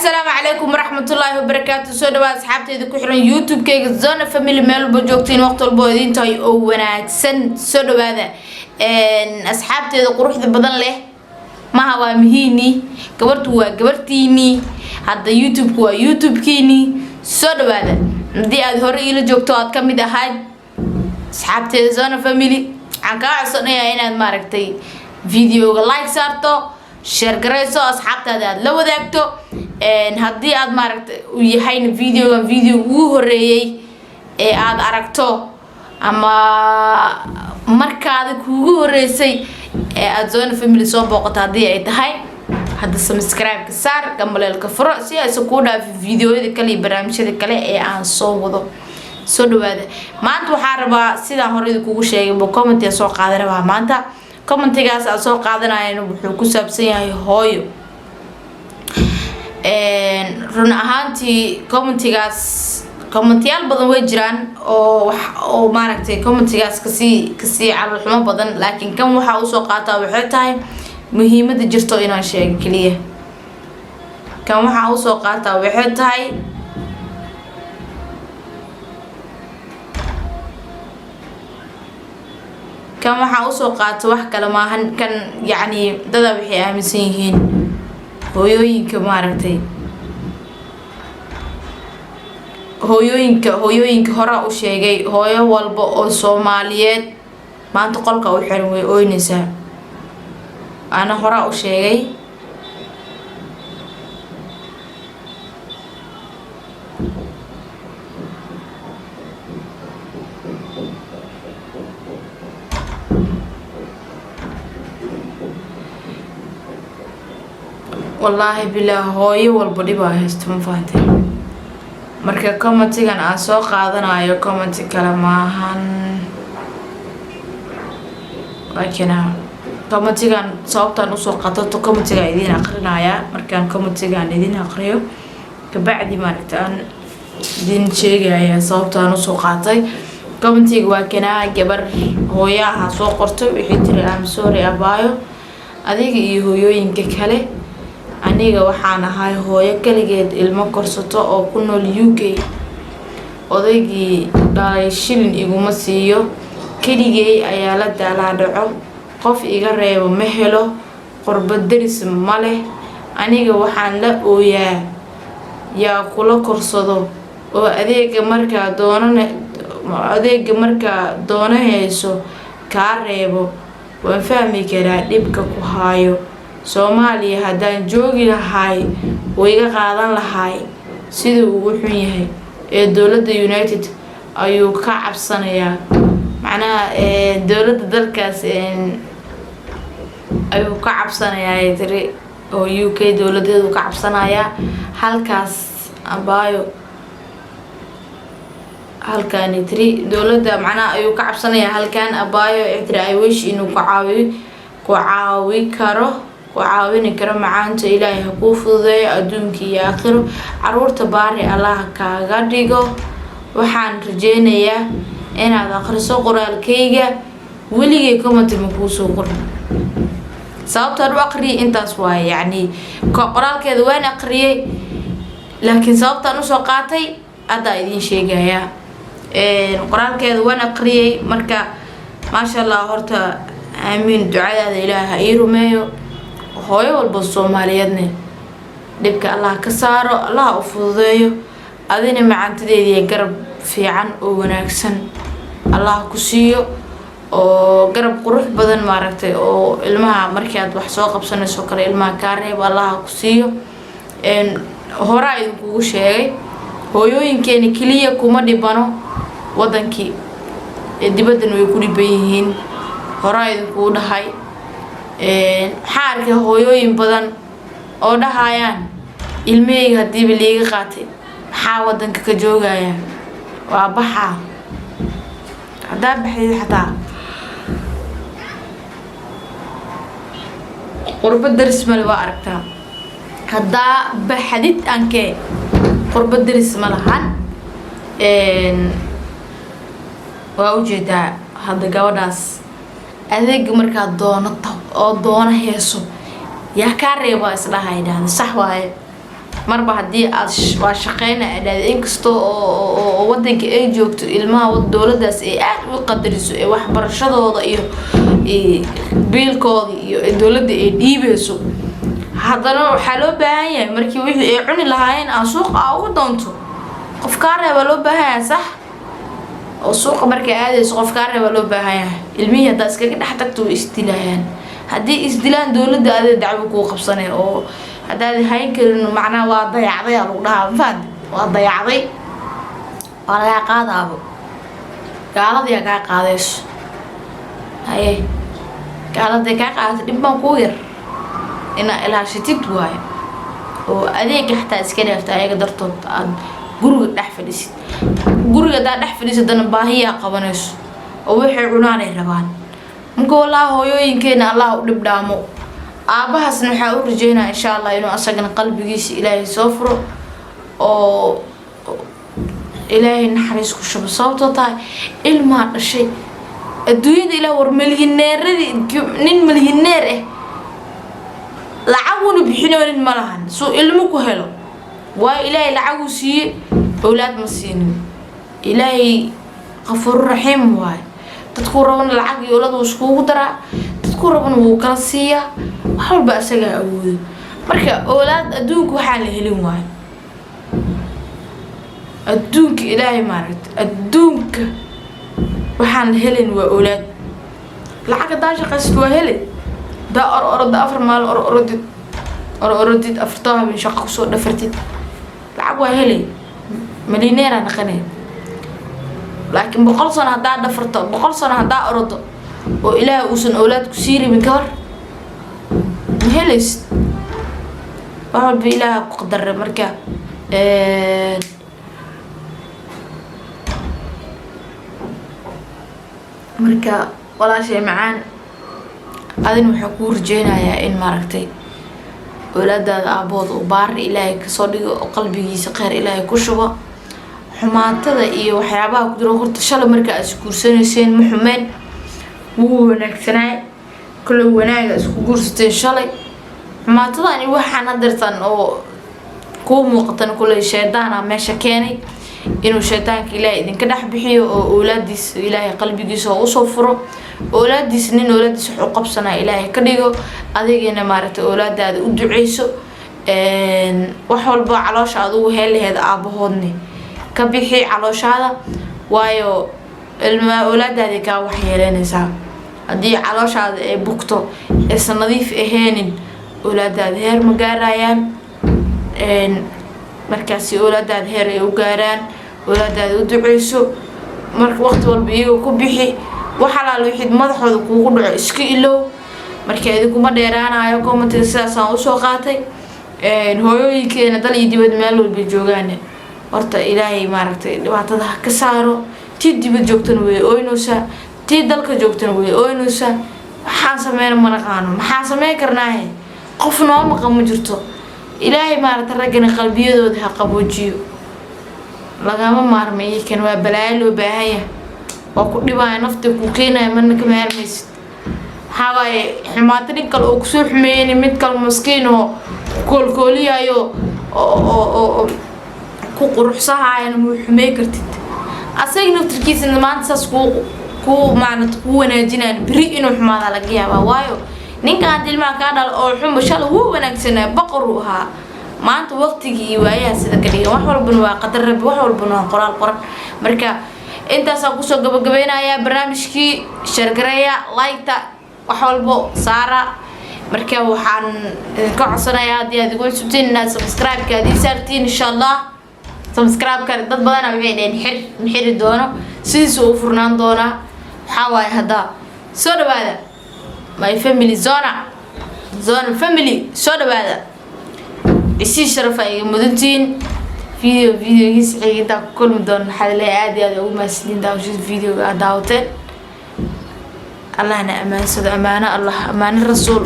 السلام عليكم ورحمة الله وبركاته. سو دواء أصحابتي إذا كحرن يوتيوب كيك زون فاميلي ميل بجوكتين وقت البودين تاي أو وناكسن. سو دواء هذا أصحابتي إذا قروح ذا بدن له ما هو مهيني قبرتيني هذا يوتيوب هو يوتيوب كيني. سو دواء هذا دي أظهري إلى جوكتات كم إذا هاي أصحابتي إذا زون فاميلي عن كاعصنا يا هنا ماركتي فيديو لايك صارتو شير قريسو أصحابتي هذا لو ذاكتو haddii aad maaragtay u yahay video ugu horeeyay ee aad aragto ama markaad kuugu horeysay ee aad Zone Family soo booqato hadii ay tahay hadda subscribe ka saar gambaleelka furo si ay soo dhaafin videoyada kale iyo barnaamijyada kale ee aan soo wado. soo dhawaada maanta waxaan rabaa sida hore kuugu sheegay comment soo qaadan rabaa maanta commentigaas aad soo qaadanayna wuxuu ku saabsan yahay hooyo run ahaantii commentiyaal badan way jiraan oo maaragtay commentigaas kasi calool xumo badan laakiin kan waxa uu soo qaataa waxay tahay muhiimada jirto inaan sheego kaliya kan waxa uu soo qaataa waxay tahay kan waxa uu soo qaataa wax kale maahan kan yacni dada waxay aaminsan yihiin hooyooyinka maaragtay hooyooyinka hore u sheegay hooyo walba oo Soomaaliyeed maanta qolka u xiran way ooynaysaa ana hore u sheegay والله بالله هooyo walba dhib ay haysto ma fahanteen marka commentigan aan soo qaadanayo comment kala maahan laakiin commentigan sababtan u soo qaato commentiga idin aqrinaya markaan commentigan idin aqriyo ka bacdi maaragtaan idin sheegaya sababtan u soo qaatay commentiga waa kana gabar hooyaha soo qortay wixii tiri am sorry abaayo adiga iyo hooyooyinka kale aniga waxaan ahay hooyo kaligeed ilmo korsato oo ku nool UK odaygii dhalay shilin iguma siiyo kaligay ayaa la daalaadhaco qof iga reebo ma helo qurbad daris ma leh aniga waxaan la ooyaa yaa kula korsado oo adeega markaa doonahayso kaa reebo waan fahmi karaa dhibka ku haayo Soomaaliya hadaan joogi lahaay way iga qaadan lahaay sidoo uu xun yahay ee dawladda United ayuu ka cabsanayaa macnaha dawladda dalkaas ayuu ka cabsanayaa tiri oo UK dawladeedu ka cabsanayaa halkaas abaayo halkaan tiri dawladda macnaha ayuu ka cabsanayaa halkaan abaayo tiri ay wish inuu ku caawi karo وعاوني كرم معانته إلهي حقوق ذي أدونك يا آخر عرورت باري الله كاغاديغو وحان رجينيا إن هذا خرسو قرال كيغا ولي كومنت مكوسو قرال صابت الوقري انت سواي يعني قرال كذا وين أقري لكن صابت نصو قاتي أدا إذين شيغا يا قرال كذا وين أقري مركا ما شاء الله هورتا آمين دعاء إله إيرو مايو hooyo walba Soomaaliyeedna dhibka Allah ka saaro Allah u fududeeyo adina macantadeedii garab fiican oo wanaagsan Allah ku siiyo oo garab qurux badan maaragtay oo ilmaha markii aad wax soo qabsanayso kale ilmaha ka reeb Allah ku siiyo hore idinku sheegay hooyooyinkeena kaliya kuma dhibano wadankii dibaddan way ku dhiban yihiin hore idinku dhahay xaarka hooyooyin badan oo dhahayaan ilmeyga hadii biliga qaatay maxaa wadanka ka joogaya waa baxa hadaa baxay xataa qurbad daris ma waa aragtaa hadaa baxadid anke qurbad daris ma lahan waa u jeedaa hada gabadhaas adeeg marka doonato oo doona heeso yaa ka reebo islahaydaan sax waaye marba haddii aad waa shaqeyna adhaad inkastoo oo wadanka ay joogto ilmaha dowladaas ay aad u qadariso ee waxbarashadooda iyo biilkooda iyo dowladda ay dhiibayso haddana waxaa loo baahan yahay markii wixii ay cuni lahaayeen aan suuqa ugu doonto qof kaa reeba loo baahan yahay sax oo suuqa markay aadayso qof kaa reeba loo baahan yahay ilmihii haddaa iskaga dhex tagto way isdilayaan haddii isdilaan dowladda aday dacwo kuu qabsanay oo haddaad hayn karin macnaha waa dayacday aa lagu dhahaa mafaad waa dayacday waa lagaa qaadaabo gaaladayaa kaa qaadayso haye gaaladay kaa qaadata dhib baan kuu yar inaa ilaashatid waayo oo adeega xataa iska dhaafta ayaga dartood aad guriga dhex fadhisid guriga haddaad dhex fadhisid haddana baahiyaa qabanayso oo waxay cunaanay rabaan marka wallaahi hooyooyinkeena allah u dhib dhaamo aabahaasna waxaa u rajeynaa insha allah inuu asagana qalbigiisa ilaahay soo furo oo ilaahay naxariis ku shubo sababtoo tahay ilmaa dhashay adduunyada ilaah war milyaneeradii nin milyaneer ah lacaguna bixinoonin ma lahan suu ilmo ku helo waayo ilaahay lacaguu siiye awlaad ma siinin ilaahay qafuur raxiim waayo dadkuu rabana lacag iyo awlaad wuu iskugu daraa dadkuu rabana wuu kala siiyaa wax walba asagaa awoodo marka awlaad adduunka waxaa la helin waayo adduunka ilaahay maaragta adduunka waxaan la helin waa awlaad lacag haddaa shaqaysid waa helay دا أرد أفر مال أردد أفرطها من شق صوت دفرتد العقوة هلي مليونير أنا خنين لكن بقول سنة هدا دفرطها بقول سنة هدا أرد وإله وسن أولاد كسيري من كبر هليس بقول بإله قدر مركا مركا ولا شيء معان adin waxaa kuu rajeynayaa in maaragtay awlaadaada aabooda u baar ilaahay kasoo dhigo oo qalbigiisa kheyr ilaahay ku shubo xumaatada iyo waxyaabaha ku jiro horta shalay markaa is guursanayseen ma xumeen wuu wanaagsanaay kale wanaaga isku guursateen shalay xumaatadan waxaan hadartan oo kuu muuqatan kule shaydaana meesha keenay inuu shaydaanka ilaahay idinka dhex bixiyo oo awlaadiisa ilaahay qalbigiisa usoo furo awlaadiis nin awlaadiis wuxuu qabsanaa ilaahay ka dhigo adigina maaragtay awlaadaada u duceyso wax walba caloosha aad ugu heli lahayd aabahoodni ka bixi calooshaada waayo ilma awlaadaada kaa wax yeelanaysaa haddii calooshaada ay bugto aysan nadiif ahaynin awlaadaada heer ma gaarayaan markaasi awlaadaada heer ay u gaaraan awlaadaada u duceyso marka waqti walba iyaga ku bixi waxalaal wixii madaxooda kuugu dhaco iska ilow marka idinkuma dheeraanayo commentiga sidaasaan usoo qaatay hooyooyinkeena dal iyo dibad meel walba joogaan horta ilaahay maaragtay dhibaatada ha ka saaro tii dibad joogtana way ooynaysaa tii dalka joogtana way ooynaysaa waxaan sameyn ma naqaano maxaan sameyn karnaahe qof noo maqan ma jirto ilaahay maaragtay raggana qalbiyadooda ha qaboojiyo lagama maarmayo kan waa balaayo loo baahan yahay waa ku dhibaya nafta ku keenaya mana ka maarmaysid waxaa waaye xumaato nin kale oo kusoo xumeeyeen mid kale maskiin oo koolkooliyayo oo ku quruxsahayana muu xumey kartid asaga naftirkiisa maanta saas ku maaragta ku wanaajinaan beri inuu xumaada laga yaabaa waayo ninkaan dilmaa kaa dhal oo xuma shalay wuu wanaagsanaa boqor uu ahaa maanta waqtigii waayaha sida ka dhigan wax walbana waa qadar rabbi wax walbana waa qoraal qoran marka intaasaan kusoo gabagabeynayaa barnaamijkii shargareeya like-ta wax walbo saara marka waxaan idinka codsanayaa haddii aad igu cusubtiin inaad subscribe-ka aad ii saartiin insha allah subscribe-ka dad badana waxay dhaheen xiri doono sidiisa u furnaan doonaa waxaa waaye hadda soo dhawaada my family zona family soo dhawaada isii sharafa iga mudantiin فيديو حقيقة كل مدن حلقة عادي هذا أول ما سنين داوشت فيديو داوتين الله أنا أمان صد أمانة الله أمان الرسول